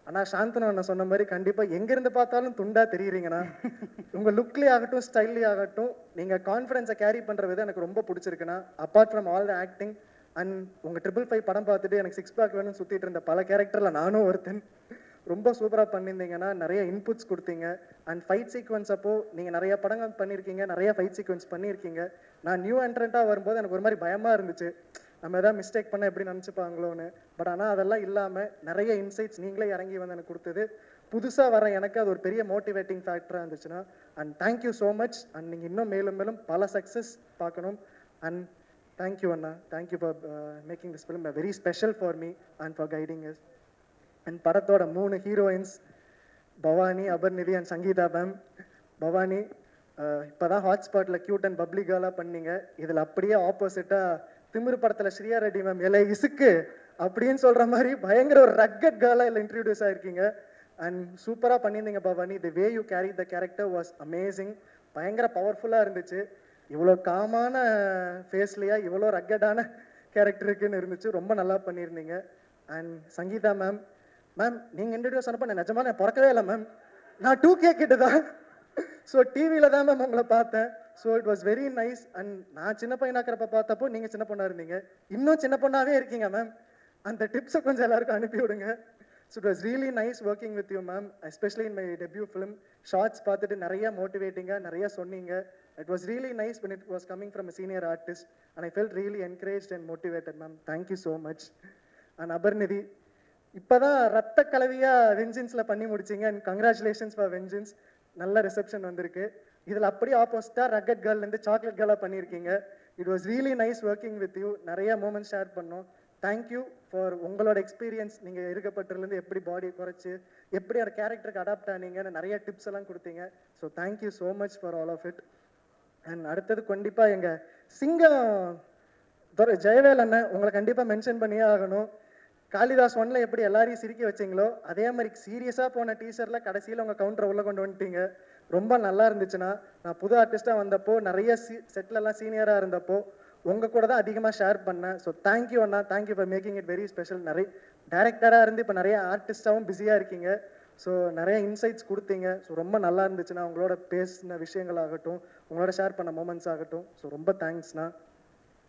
ஆனால் சாந்தனு அண்ணன் சொன்ன மாதிரி கண்டிப்பாக எங்கேருந்து பார்த்தாலும் துண்டாக தெரியுறீங்கண்ணா. உங்கள் லுக்லேயே ஆகட்டும் ஸ்டைல்லே ஆகட்டும் நீங்கள் கான்ஃபிடென்ஸை கேரி பண்ணுற விதம் எனக்கு ரொம்ப பிடிச்சிருக்குண்ணா. Apart from all the acting and உங்கள் 555 படம் பார்த்துட்டு எனக்கு 6 பேக் வேணும்னு சுற்றிட்டு இருந்த பல கேரக்டரில் நானும் ஒருத்தன். ரொம்ப சூப்பராக பண்ணியிருந்தீங்கன்னா நிறைய இன்புட்ஸ் கொடுத்தீங்க. அண்ட் ஃபைட் சீக்வன்ஸ் அப்போது நீங்கள் நிறைய படங்கள் பண்ணியிருக்கீங்க, நிறைய ஃபைட் சீக்வன்ஸ் பண்ணியிருக்கீங்க. நான் நியூ என்ட்ரண்ட்டாக வரும்போது எனக்கு ஒரு மாதிரி பயமாக இருந்துச்சு, நம்ம எதாவது மிஸ்டேக் பண்ண எப்படி நினச்சிப்பாங்களோன்னு. பட் ஆனால் அதெல்லாம் இல்லாமல் நிறைய இன்சைட்ஸ் நீங்களே இறங்கி வந்து எனக்கு கொடுத்தது. புதுசாக வர எனக்கு அது ஒரு பெரிய மோட்டிவேட்டிங் ஃபேக்டராக இருந்துச்சுன்னா. And thank you so much. And நீங்கள் இன்னும் மேலும் மேலும் பல சக்ஸஸ் பார்க்கணும். அண்ட் தேங்க்யூ அண்ணா. Thank you for making this film very special for me and for guiding us. And படத்தோட 3 heroines Bhavani, Aparnathi and Sangeetha ma'am. Bhavani இப்போ தான் ஹாட்ஸ்பாட்டில் க்யூட் அண்ட் பப்ளி கேர்லாக பண்ணீங்க. இதில் அப்படியே ஆப்போசிட்டாக திமிரு படத்தில் ஸ்ரீயா ரெட்டி மேம் எல்லை இசுக்கு அப்படின்னு சொல்கிற மாதிரி பயங்கர ஒரு ரக்கட் கேர்லாக இல்லை இன்ட்ரடியூஸ் ஆகிருக்கீங்க. அண்ட் சூப்பராக பண்ணியிருந்தீங்க Bhavani. The way you carry the character was amazing. பயங்கர பவர்ஃபுல்லாக இருந்துச்சு. இவ்வளோ காமான ஃபேஸ்லையா இவ்வளோ ரக்கடான கேரக்டருக்குன்னு இருந்துச்சு. ரொம்ப நல்லா பண்ணியிருந்தீங்க. அண்ட் சங்கீதா மேம், மேம் நீங்கள் இன்ட்ரடியூஸ் ஆனப்போ நான் நிஜமாக நான் பிறக்கவே இல்லை மேம். நான் 2K கிட்ட தான். ஸோ டிவியில் தான் மேம் உங்களை பார்த்தேன். So it was very nice. And நான் சின்ன பையனாக்கிறப்ப பார்த்தப்போ நீங்கள் சின்ன பொண்ணாக இருந்தீங்க. இன்னும் சின்ன பொண்ணாகவே இருக்கீங்க மேம். அந்த டிப்ஸை கொஞ்சம் எல்லாருக்கும் அனுப்பி விடுங்க. So it was really nice working with you ma'am, especially in my debut film. Shorts பார்த்துட்டு நிறைய மோட்டிவேட்டிங்காக நிறைய சொன்னீங்க. It was really nice when it was coming from a senior artist and I felt really encouraged and motivated ma'am. Thank you so much. And Aparnathi, இப்போதான் ரத்த கலவியாக வெஞ்சன்ஸில் பண்ணி முடிச்சிங்க. And congratulations for vengeance. நல்ல ரிசப்ஷன் வந்திருக்கு. இதில் அப்படியே ஆப்போசிட்டாக ரக்கட் கேர்ள்லேருந்து சாக்லேட் கேர்லாக பண்ணியிருக்கீங்க. It was really nice working with you. நிறைய மூமெண்ட்ஸ் ஷேர் பண்ணோம். தேங்க்யூ ஃபார் உங்களோட எக்ஸ்பீரியன்ஸ். நீங்கள் இருக்கப்பட்டிலேருந்து எப்படி பாடி குறைச்சி எப்படி அந்த கேரக்டருக்கு அடாப்ட் ஆனீங்கன்னு நிறைய டிப்ஸ் எல்லாம் கொடுத்தீங்க. So thank you so much for all of it. And அடுத்தது கண்டிப்பாக எங்கள் சிங்கம் ஜெயவேல் அண்ணன் உங்களை கண்டிப்பாக மென்ஷன் பண்ணியே ஆகணும். காளிதாஸ் 1ல் எப்படி எல்லாரையும் சிரிக்க வச்சிங்களோ அதே மாதிரி சீரியஸாக போன டீச்சரில் கடைசியில் உங்கள் கவுண்டரை உள்ளே கொண்டு வந்துட்டீங்க. ரொம்ப நல்லா இருந்துச்சுன்னா. நான் புது ஆர்டிஸ்ட்டாக வந்தப்போ நிறைய செட்லெல்லாம் சீனியராக இருந்தப்போ உங்கள் கூட தான் அதிகமாக ஷேர் பண்ணேன். ஸோ தேங்க்யூ அண்ணா. Thank you for making it very special. நிறைய டேரக்டராக இருந்து இப்போ நிறைய ஆர்டிஸ்டாகவும் பிஸியாக இருக்கீங்க. ஸோ நிறைய இன்சைட்ஸ் கொடுத்தீங்க. ஸோ ரொம்ப நல்லா இருந்துச்சுண்ணா. உங்களோட பேசின விஷயங்கள் ஆகட்டும், உங்களோட ஷேர் பண்ண மூமெண்ட்ஸ் ஆகட்டும். ஸோ ரொம்ப தேங்க்ஸ்ண்ணா.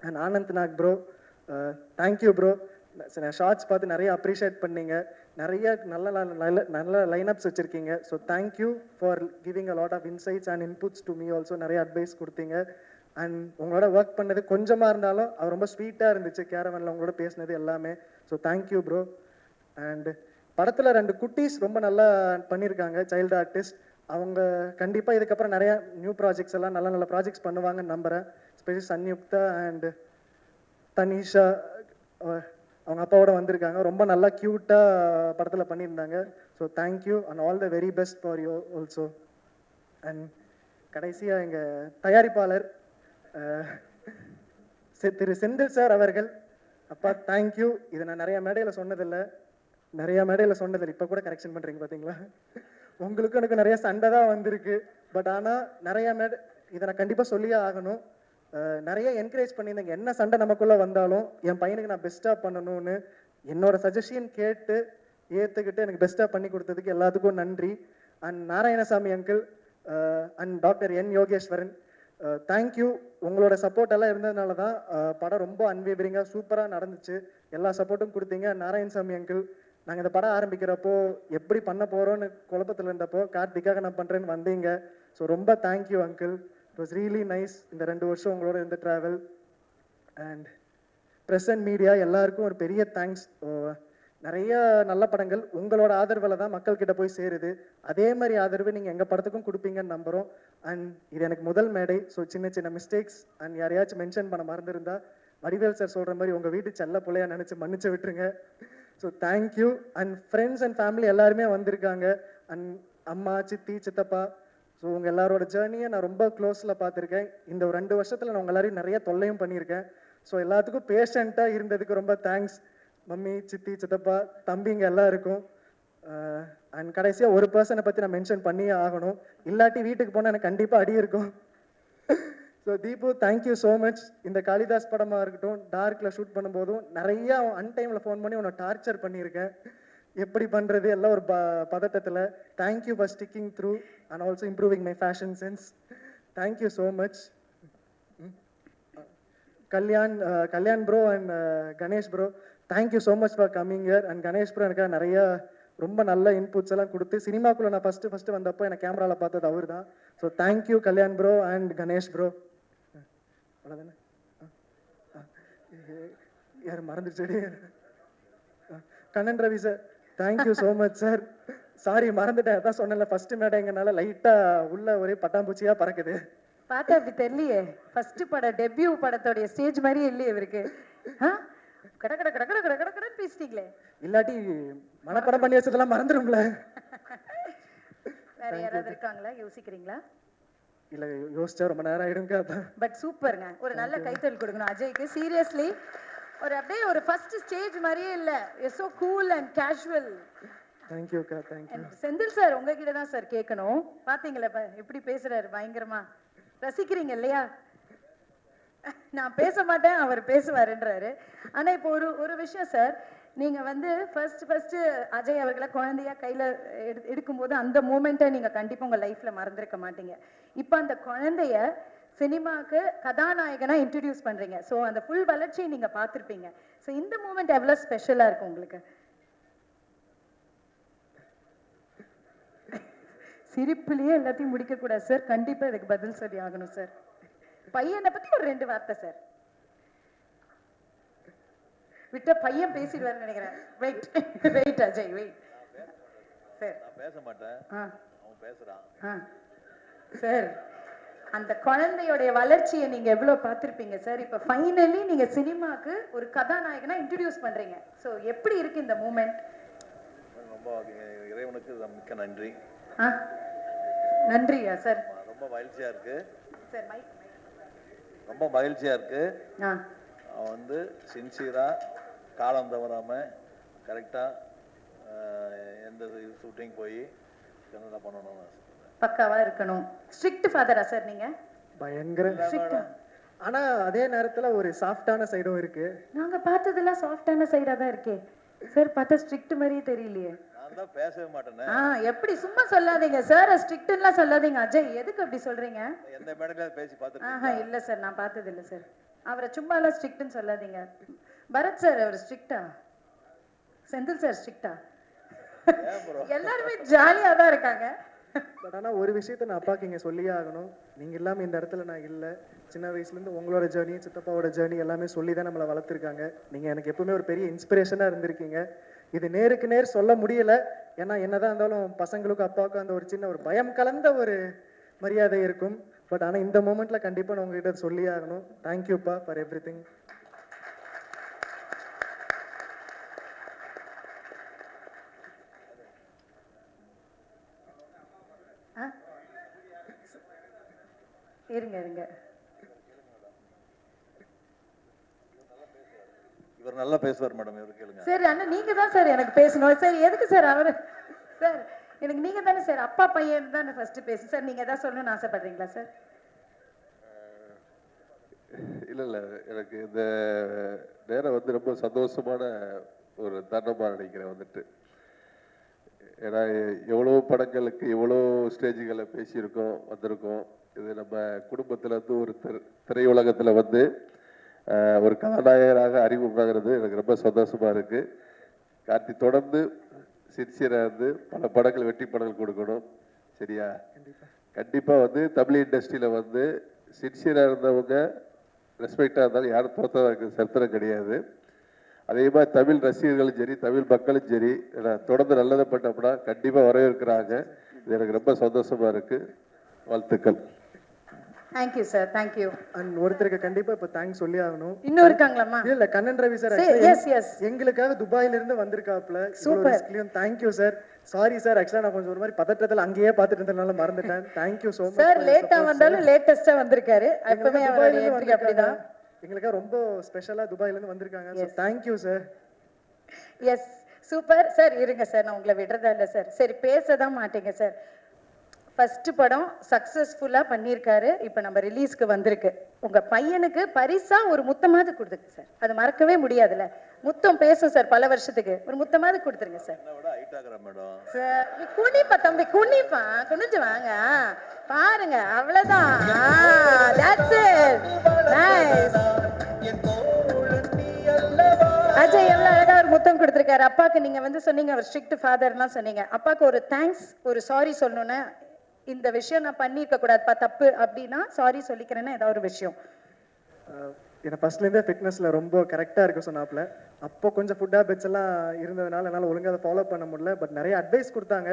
And Anand Nag bro, thank you bro. Shorts பார்த்து நிறைய அப்ரிஷியேட் பண்ணீங்க. நிறைய நல்ல லைனப்ஸ் வச்சுருக்கீங்க. So thank you for giving a lot of insights and inputs to me also. நிறைய அட்வைஸ் கொடுத்தீங்க. அண்ட் உங்களோட ஒர்க் பண்ணது கொஞ்சமாக இருந்தாலும் அது ரொம்ப ஸ்வீட்டாக இருந்துச்சு. கேரவனில் உங்களோட பேசினது எல்லாமே. So thank you bro. அண்ட் படத்தில் 2 குட்டீஸ் ரொம்ப நல்லா பண்ணியிருக்காங்க, சைல்டு ஆர்டிஸ்ட். அவங்க கண்டிப்பாக இதுக்கப்புறம் நிறையா நியூ ப்ராஜெக்ட்ஸ் எல்லாம் நல்ல நல்ல ப்ராஜெக்ட்ஸ் பண்ணுவாங்கன்னு நம்புகிறேன். ஸ்பெஷலி சன்யுக்தா அண்ட் தனிஷா அவங்க அப்பாவோட வந்திருக்காங்க. ரொம்ப நல்லா க்யூட்டாக படத்தில் பண்ணியிருந்தாங்க. So thank you and all the very best for you also. And கடைசியாக எங்கள் தயாரிப்பாளர் திரு செந்தில் சார் அவர்கள், அப்பா தேங்க்யூ. இதை நான் நிறைய மேடையில் சொன்னதில்லை, இப்போ கூட கரெக்ஷன் பண்ணுறீங்க பார்த்தீங்களா? உங்களுக்கும் எனக்கு நிறைய சண்டை தான் வந்திருக்கு. பட் ஆனால் நிறைய இதை நான் கண்டிப்பாக சொல்லியே ஆகணும். நிறைய என்கரேஜ் பண்ணியிருந்தேங்க. என்ன சண்டை நமக்குள்ளே வந்தாலும் என் பையனுக்கு நான் பெஸ்ட்டாக பண்ணணும்னு என்னோட சஜஷன் கேட்டு ஏற்றுக்கிட்டு எனக்கு பெஸ்ட்டாக பண்ணி கொடுத்ததுக்கு எல்லாத்துக்கும் நன்றி. And Narayanasamy uncle and doctor N Yogeswaran, thank you. உங்களோட சப்போர்ட் எல்லாம் இருந்ததுனால தான் படம் ரொம்ப அன்வேவரிங்காக சூப்பராக நடந்துச்சு. எல்லா சப்போர்ட்டும் கொடுத்தீங்க. நாராயணசாமி அங்கிள், நாங்கள் இந்த படம் ஆரம்பிக்கிறப்போ எப்படி பண்ண போகிறோன்னு குழப்பத்தில் இருந்தப்போ கார்த்திக்காக நான் பண்ணுறேன்னு வந்தீங்க. ஸோ ரொம்ப thank you uncle. It was really nice இந்த 2 வருஷம் உங்களோட இருந்த travel. And press and media எல்லாருக்கும் ஒரு பெரிய தேங்க்ஸ். நிறைய நல்ல படங்கள் உங்களோட ஆதரவில் தான் மக்கள்கிட்ட போய் சேருது. அதே மாதிரி ஆதரவு நீங்கள் எங்கள் படத்துக்கும் கொடுப்பீங்கன்னு நம்புகிறோம். அண்ட் இது எனக்கு முதல் மேடை. ஸோ சின்ன சின்ன மிஸ்டேக்ஸ் அண்ட் யாரையாச்சும் மென்ஷன் பண்ண மறந்துருந்தா வடிவேல் சார் சொல்கிற மாதிரி உங்கள் வீட்டு செல்ல பிள்ளையா நினச்சி மன்னிச்சு விட்டுருங்க. So thank you. And friends and family எல்லாருமே வந்திருக்காங்க. அண்ட் அம்மா, சித்தி, சித்தப்பா, ஸோ உங்கள் எல்லாரோட ஜேர்னியை நான் ரொம்ப க்ளோஸில் பார்த்துருக்கேன். இந்த ஒரு 2 வருஷத்தில் நான் உங்கள் எல்லாரையும் நிறைய தொல்லையும் பண்ணியிருக்கேன். ஸோ எல்லாத்துக்கும் பேஷண்ட்டாக இருந்ததுக்கு ரொம்ப தேங்க்ஸ். மம்மி, சித்தி, சித்தப்பா, தம்பிங்க எல்லாருக்கும். அண்ட் கடைசியாக ஒரு பர்சனை பற்றி நான் மென்ஷன் பண்ணியே ஆகணும், இல்லாட்டி வீட்டுக்கு போனால் எனக்கு கண்டிப்பாக அடி இருக்கும். So Deepu, thank you so much. இந்த காளிதாஸ் படமாக இருக்கட்டும், டார்க்கில் ஷூட் பண்ணும்போதும் நிறையா அன்டைமில் ஃபோன் பண்ணி உன்னை டார்ச்சர் பண்ணியிருக்கேன். எப்படி பண்ணுறது எல்லாம் ஒரு பதட்டத்தில். Thank you for sticking through and also improving my fashion sense. Thank you so much. Kalyan bro and Ganesh bro, thank you so much for coming year. And Ganesh bro எனக்கு நிறையா ரொம்ப நல்ல இன்புட்ஸ் எல்லாம் கொடுத்து சினிமாக்குள்ளே நான் ஃபஸ்ட்டு வந்தப்போ எனக்கு கேமராவில் பார்த்தது அவர் தான். So thank you Kalyan bro and Ganesh bro. அவ்வளோதானே? யார் மறந்துச்சு? Kannan Ravi sir, thank you so much sir. Sorry மறந்துட்டேன், அதான் சொன்னேன்ல ஃபர்ஸ்ட் மேடைங்கனால லைட்டாக உள்ள ஒரே பட்டாம்பூச்சியாக பறக்குது. பார்த்தா அப்படி தெரியலையே, ஃபர்ஸ்ட் படம் டெபியூ படத்தோடைய ஸ்டேஜ் மாதிரியே இல்லையே இவருக்கு. கட கட கட கட கட கட கடன்னு பேசிட்டீங்களே. இல்லாட்டி மனப்படம் பண்ணி வச்சதெல்லாம் மறந்துடும்ல. வேற யாராவது இருக்காங்களா, யோசிக்கிறீங்களா? இல்ல யோசிச்சா ரொம்ப நேரம் ஆயிடுங்க. அதான் பட் சூப்பர்ங்க, ஒரு நல்ல கைத்தல் கொடுக்கணும் அஜய்க்கு. சீரியஸ்லி ஒரு அப்படியே ஒரு ஃபர்ஸ்ட் ஸ்டேஜ் மாதிரியே இல்ல, it's so cool and casual. Thank you அக்கா, தேங்க் யூ. செந்தில் சார், உங்ககிட்ட தான் சார் கேட்கணும். பாத்தீங்களா எப்படி பேசுறாரு, பயங்கரமா ரசிக்கிறீங்க இல்லையா? நான் பேச மாட்டேன், அவர் பேசுவாருன்றாரு. ஆனா இப்போ ஒரு விஷயம் சார், நீங்க வந்து ஃபர்ஸ்ட் அஜய் அவர்களை குழந்தையா கையில எடுக்கும்போது அந்த மூமெண்ட்டை நீங்க கண்டிப்பா உங்க லைஃப்ல மறந்துருக்க மாட்டீங்க. இப்போ அந்த குழந்தைய சினிமாக்கு கதாநாயகனா இன்ட்ரடியூஸ் பண்றீங்க. ஸோ அந்த ஃபுல் வளர்ச்சியை நீங்க பார்த்துருப்பீங்க. ஸோ இந்த மூமெண்ட் எவ்வளவு ஸ்பெஷலா இருக்கும் உங்களுக்கு? சிரிப்புலயே எல்லாத்தையும் முடிக்க கூடாது சார், கண்டிப்பா இதுக்கு பதில் சொல்லி ஆகணும் சார். பையனை பத்தி ஒரு 2 வார்த்தை சார். விட்ட பையன் பேசிடுவாருன்னு நினைக்கிறேன். Wait Ajay, wait sir. நான் பேச மாட்டேன், அவன் பேசுறான் சார். அந்த குழந்தையோட வளர்ச்சியை நீங்க எவ்வளவு பார்த்திருப்பீங்க சார். இப்ப ஃபைனலி நீங்க சினிமாக்கு ஒரு கதாநாயகனா இன்ட்ரோடியூஸ் பண்றீங்க. சோ எப்படி இருக்கு இந்த மூமெண்ட்? ரொம்ப இறைவனுக்கு மிக்க நன்றி. நன்றியா சார்? ரொம்ப மகிழ்ச்சியா இருக்கு சார். மைக் ரொம்ப மகிழ்ச்சியா இருக்கு. அவன் வந்து சின்சியரா, காலம் தவறாம கரெக்டா எந்த ஷூட்டிங் போய் என்ன பண்ணணும் பக்காவா இருக்கணும். ஸ்ட்ரிக்ட் ஃபாதரா சார் நீங்க? பயங்கர ஸ்ட்ரிக்ட். ஆனா அதே நேரத்துல ஒரு சாஃப்டான சைடும் இருக்கு. நாங்க பார்த்ததெல்லாம் சாஃப்டான சைடா தான் இருக்கே சார். பார்த்தா ஸ்ட்ரிக்ட் மாதிரியே தெரியலையே. நான் தான் பேசவே மாட்டேனே. எப்படி சும்மா சொல்லாதீங்க சார், ஸ்ட்ரிக்ட்லாம் சொல்லாதீங்க அஜய். எதுக்கு அப்படி சொல்றீங்க? எந்த மேடையில பேசி பார்த்துருக்கீங்க? இல்ல சார், நான் பார்த்தது இல்ல சார். அவரை சும்மா எல்லாம் ஸ்ட்ரிக்ட்னு சொல்லாதீங்க. பரத் சார் அவர் ஸ்ட்ரிக்ட்டா? செந்தில் சார் ஸ்ட்ரிக்ட்டா? எல்லாருமே ஜாலியா தான் இருக்காங்க. பட் ஆனால் ஒரு விஷயத்த நான் அப்பாவுக்கு இங்கே சொல்லியே ஆகணும். நீங்கள் இல்லாமல் இந்த இடத்துல நான் இல்லை. சின்ன வயசுலேருந்து உங்களோட ஜேர்னி, சித்தப்பாவோட ஜேர்னி எல்லாமே சொல்லி தான் நம்மளை வளர்த்துருக்காங்க. நீங்கள் எனக்கு எப்பவுமே ஒரு பெரிய இன்ஸ்பிரேஷனாக இருந்திருக்கீங்க. இது நேருக்கு நேர் சொல்ல முடியல. ஏன்னா என்னதான் இருந்தாலும் பசங்களுக்கும் அப்பாவுக்கும் அந்த ஒரு சின்ன ஒரு பயம் கலந்த ஒரு மரியாதை இருக்கும். பட் ஆனால் இந்த மூமெண்ட்ல கண்டிப்பாக நான் உங்ககிட்ட சொல்லியே ஆகணும். தேங்க்யூப்பா ஃபார் எவ்ரி திங். இருங்க இருங்க. இவர் நல்லா பேசுவார் மேடம், இவர் கேளுங்க. சரி அண்ணா நீங்க தான் சார் எனக்கு பேசணும். சரி எதுக்கு சார் அவரு சார் எனக்கு நீங்க தானே சார் அப்பா பையன் தானே ஃபர்ஸ்ட் பேசு சார். நீங்க ஏதாவது சொல்லணும்னு ஆசைப்படுறீங்களா சார்? இல்லை இல்லை, எனக்கு இந்த நேரம் வந்து ரொம்ப சந்தோஷமான ஒரு தருணமாக நினைக்கிறேன் வந்துட்டு. ஏன்னா எவ்வளோ படங்களுக்கு எவ்வளோ ஸ்டேஜுகளை பேசியிருக்கோம் வந்திருக்கோம். இது நம்ம குடும்பத்தில் வந்து ஒரு திரையுலகத்தில் வந்து ஒரு கதாநாயகராக அறிமுகமாகிறது எனக்கு ரொம்ப சந்தோஷமாக இருக்குது. கார்த்தி தொடர்ந்து சின்சியராக இருந்து பல படங்கள் வெற்றி படங்கள் கொடுக்கணும். சரியா? கண்டிப்பாக வந்து தமிழ் இண்டஸ்ட்ரியில் வந்து சின்சியராக இருந்தவங்க ரெஸ்பெக்டாக இருந்தாலும் யாரும் தோற்றதாக சரித்திரம் கிடையாது. அதே மாதிரி தமிழ் ரசிகர்களும் சரி தமிழ் மக்களும் சரி தொடர்ந்து நல்லதை பண்ணோம்னா கண்டிப்பாக வரவேற்கிறாங்க. இது எனக்கு ரொம்ப சந்தோஷமாக இருக்குது. வாழ்த்துக்கள். Thank you sir. தேங்க்யூ. அண்ட் ஒருத்தருக்கு கண்டிப்பாக இப்போ தேங்க்ஸ் சொல்லி ஆகணும். இன்னும் இருக்காங்களாம்மா? இல்லை Kannan Ravi sir yes yes எங்களுக்காக துபாயில இருந்து வந்திருக்காப்ல. Super. Thank you sir. Sorry sir, ஆக்சுவலாக நான் கொஞ்சம் ஒரு மாதிரி பதற்றத்தில் அங்கேயே பார்த்துட்டு இருந்ததுனால மறந்துட்டேன். Thank you so much sir. லேட்டா வந்தாலும் லேட்டஸ்டா வந்திருக்காரு. எப்பவுமே அவருடைய என்ட்ரி அப்படிதான். எங்களுக்காக ரொம்ப ஸ்பெஷலா துபாயில இருந்து வந்திருக்காங்க. So thank you sir. Yes super sir. இருங்க சார், நான் உங்களை விடுறதா இல்லை சார். சரி பேசதான் மாட்டீங்க சார். ஃபர்ஸ்ட் படம் சக்ஸஸ்ஃபுல்லாக பண்ணியிருக்காரு. இப்போ நம்ம ரிலீஸ்க்கு வந்திருக்கு. உங்கள் பையனுக்கு பரிசா ஒரு முத்தமாவது கொடுத்துங்க சார். அது மறக்கவே முடியாதுல்ல. முத்தம் பேசும் சார் பல வருஷத்துக்கு. ஒரு முத்தமாவது கொடுத்துருங்க சார். சார் நீ குனிப்பா தம்பி, குனிப்பா, குனிஞ்சு வாங்க பாருங்க. அவ்வளோதான். That's it. Nice. அஜய் எவ்வளோ அழகா ஒரு முத்தம் கொடுத்துருக்காரு. அப்பாவுக்கு நீங்க வந்து சொன்னீங்க அவர் ஸ்ட்ரிக்ட் ஃபாதர்லாம் சொன்னீங்க. அப்பாவுக்கு ஒரு தேங்க்ஸ் ஒரு சாரி சொல்லணும்னு. இந்த விஷயம் நான் பண்ணியிருக்க கூடாதுப்பா தப்பு அப்படின்னா சாரி சொல்லிக்கிறேன்னா ஏதாவது ஒரு விஷயம். ஏன்னா ஃபர்ஸ்ட்லேருந்தே ஃபிட்னஸில் ரொம்ப கரெக்டாக இருக்க சொன்னாப்புல. அப்போ கொஞ்சம் ஃபுட் ஹேபிட்ஸ் எல்லாம் இருந்ததுனால என்னால் ஒழுங்காக அதை ஃபாலோ பண்ண முடியல. பட் நிறைய அட்வைஸ் கொடுத்தாங்க.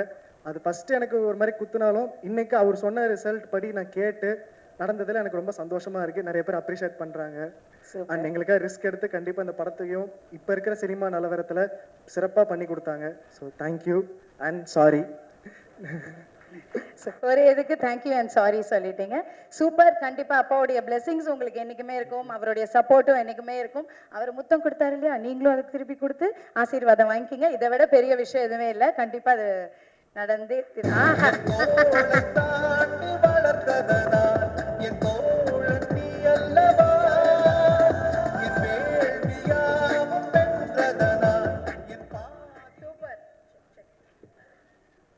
அது ஃபஸ்ட்டு எனக்கு ஒரு மாதிரி குத்துனாலும் இன்னைக்கு அவர் சொன்ன ரிசல்ட் படி நான் கேட்டு நடந்ததில் எனக்கு ரொம்ப சந்தோஷமாக இருக்குது. நிறைய பேர் அப்ரிஷியேட் பண்ணுறாங்க. அண்ட் எங்களுக்காக ரிஸ்க் எடுத்து கண்டிப்பாக இந்த படத்தையும் இப்போ இருக்கிற சினிமா நிலவரத்தில் சிறப்பாக பண்ணி கொடுத்தாங்க. So thank you and sorry. ஒரு இதுக்கு தேங்க்யூ அண்ட் சாரி சொல்லிட்டீங்க. சூப்பர். கண்டிப்பா அப்பாவுடைய பிளெஸிங்ஸ் உங்களுக்கு என்னைக்குமே இருக்கும். அவருடைய சப்போர்ட்டும் என்னைக்குமே இருக்கும். அவர் முத்தம் கொடுத்தாரு இல்லையா, நீங்களும் அதுக்கு திருப்பி கொடுத்து ஆசீர்வாதம் வாங்கிக்கிங்க. இதை விட பெரிய விஷயம் எதுவுமே இல்லை. கண்டிப்பா அது நடந்தே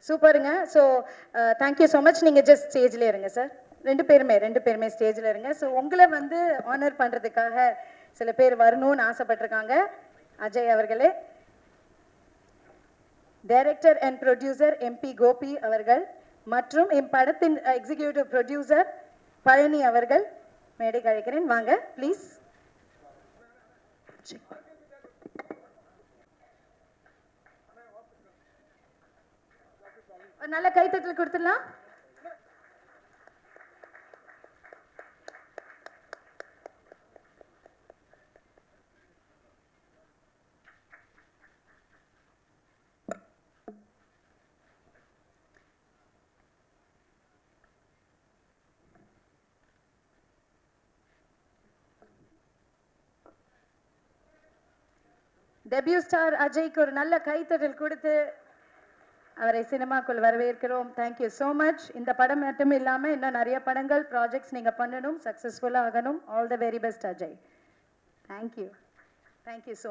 சூப்பருங்க. So thank you so much. நீங்கள் ஜஸ்ட் ஸ்டேஜில் இருங்க சார். ரெண்டு பேருமே ஸ்டேஜில் இருங்க. ஸோ உங்களை வந்து ஆனர் பண்ணுறதுக்காக சில பேர் வரணும்னு ஆசைப்பட்டிருக்காங்க. அஜய் அவர்களே, director and producer MP Gopi அவர்கள் மற்றும் என் படத்தின் எக்ஸிக்யூட்டிவ் ப்ரொடியூசர் பழனி அவர்கள் மேடைக்கு அழைக்கிறேன். வாங்க ப்ளீஸ். நல்ல கைத்தட்டல் கொடுத்துடலாம். டெபியூ ஸ்டார் அஜய்க்கு ஒரு நல்ல கைத்தட்டல் கொடுத்து அவரை சினிமாக்குள் வரவேற்கிறோம். Thank you so much. இந்த படம் மட்டும் இல்லாமல் இன்னும் நிறைய படங்கள் ப்ராஜெக்ட்ஸ் நீங்கள் பண்ணணும், சக்ஸஸ்ஃபுல்லாக ஆகணும். All the very best Ajay. Thank you. Thank you so